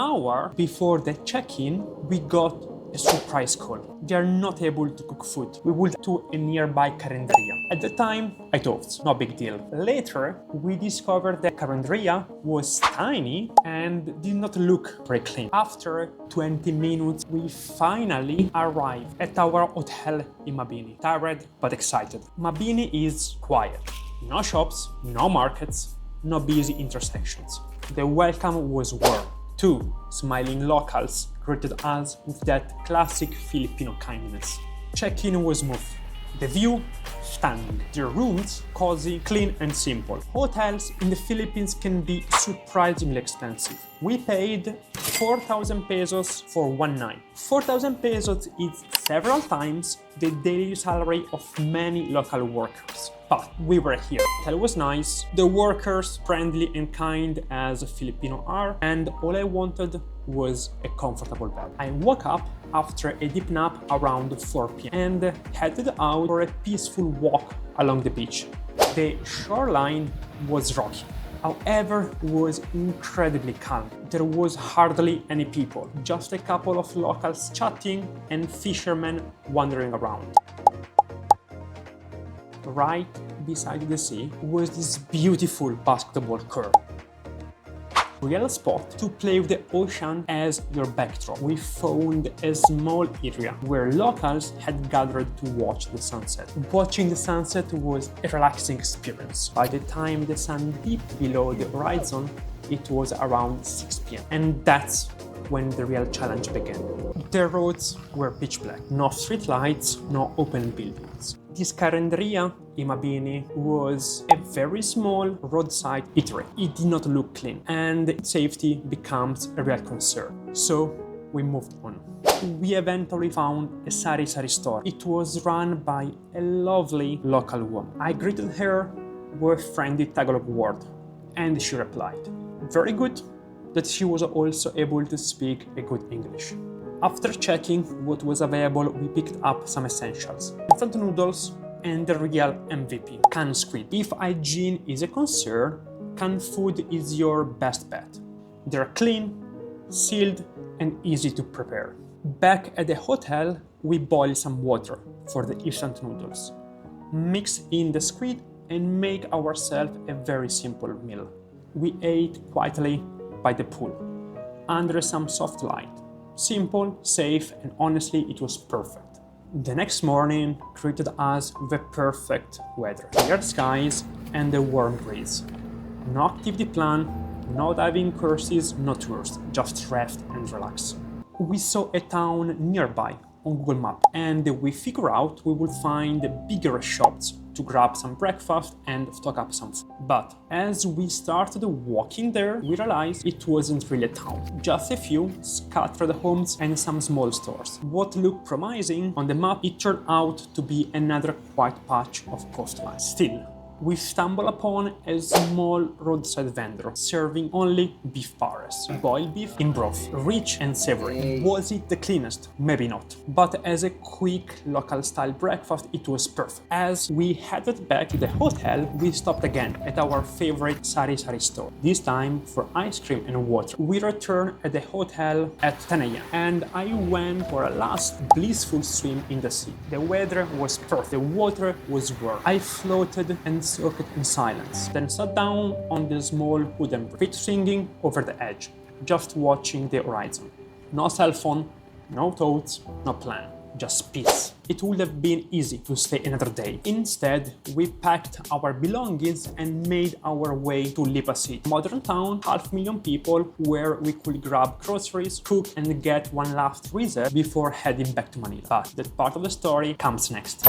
hour before the check-in, we got a surprise call. They are not able to cook food. We went to a nearby Carinderia. At the time, I thought, no big deal. Later, we discovered that Carinderia was tiny and did not look very clean. After 20 minutes, we finally arrived at our hotel in Mabini. Tired but excited. Mabini is quiet. No shops, no markets, no busy intersections. The welcome was warm. Two smiling locals greeted us with that classic Filipino kindness. Check-in was smooth. The view, stunning. The rooms, cozy, clean and simple. Hotels in the Philippines can be surprisingly expensive. We paid 4,000 pesos for one night. 4,000 pesos is several times the daily salary of many local workers. But we were here. The hotel was nice, the workers friendly and kind as Filipino are, and all I wanted was a comfortable bed. I woke up after a deep nap around 4 p.m. and headed out for a peaceful walk along the beach. The shoreline was rocky, however, was incredibly calm. There was hardly any people, just a couple of locals chatting and fishermen wandering around. Right beside the sea was this beautiful basketball court. Real spot to play with the ocean as your backdrop. We found a small area where locals had gathered to watch the sunset. Watching the sunset was a relaxing experience. By the time the sun dipped below the horizon, it was around 6 p.m. And that's when the real challenge began. The roads were pitch black, no street lights, no open buildings. This Carinderia in Mabini was a very small roadside eatery. It did not look clean and safety becomes a real concern. So we moved on. We eventually found a sari-sari store. It was run by a lovely local woman. I greeted her with a friendly Tagalog word and she replied, very good, that she was also able to speak a good English. After checking what was available, we picked up some essentials. Instant noodles and the real MVP, canned squid. If hygiene is a concern, canned food is your best bet. They're clean, sealed, and easy to prepare. Back at the hotel, we boiled some water for the instant noodles. Mix in the squid and make ourselves a very simple meal. We ate quietly by the pool, under some soft light. Simple, safe, and honestly, it was perfect. The next morning greeted us with a perfect weather. Clear skies and a warm breeze. No activity plan, no diving courses, no tours, just rest and relax. We saw a town nearby on Google Maps and we figured out we would find bigger shops to grab some breakfast and stock up some food. But as we started walking there, we realized it wasn't really a town. Just a few scattered homes and some small stores. What looked promising on the map, it turned out to be another quiet patch of coastline. Still, we stumbled upon a small roadside vendor serving only beef pares, boiled beef in broth, rich and savory. Was it the cleanest? Maybe not. But as a quick local-style breakfast, it was perfect. As we headed back to the hotel, we stopped again at our favorite sari-sari store, this time for ice cream and water. We returned at the hotel at 10 a.m. and I went for a last blissful swim in the sea. The weather was perfect, the water was warm. I floated and soaked in silence, then sat down on the small wooden bridge, swinging over the edge, just watching the horizon. No cell phone, no thoughts, no plan, just peace. It would have been easy to stay another day. Instead, we packed our belongings and made our way to Lipa City, a modern town, 500,000 people, where we could grab groceries, cook, and get one last reset before heading back to Manila. But that part of the story comes next.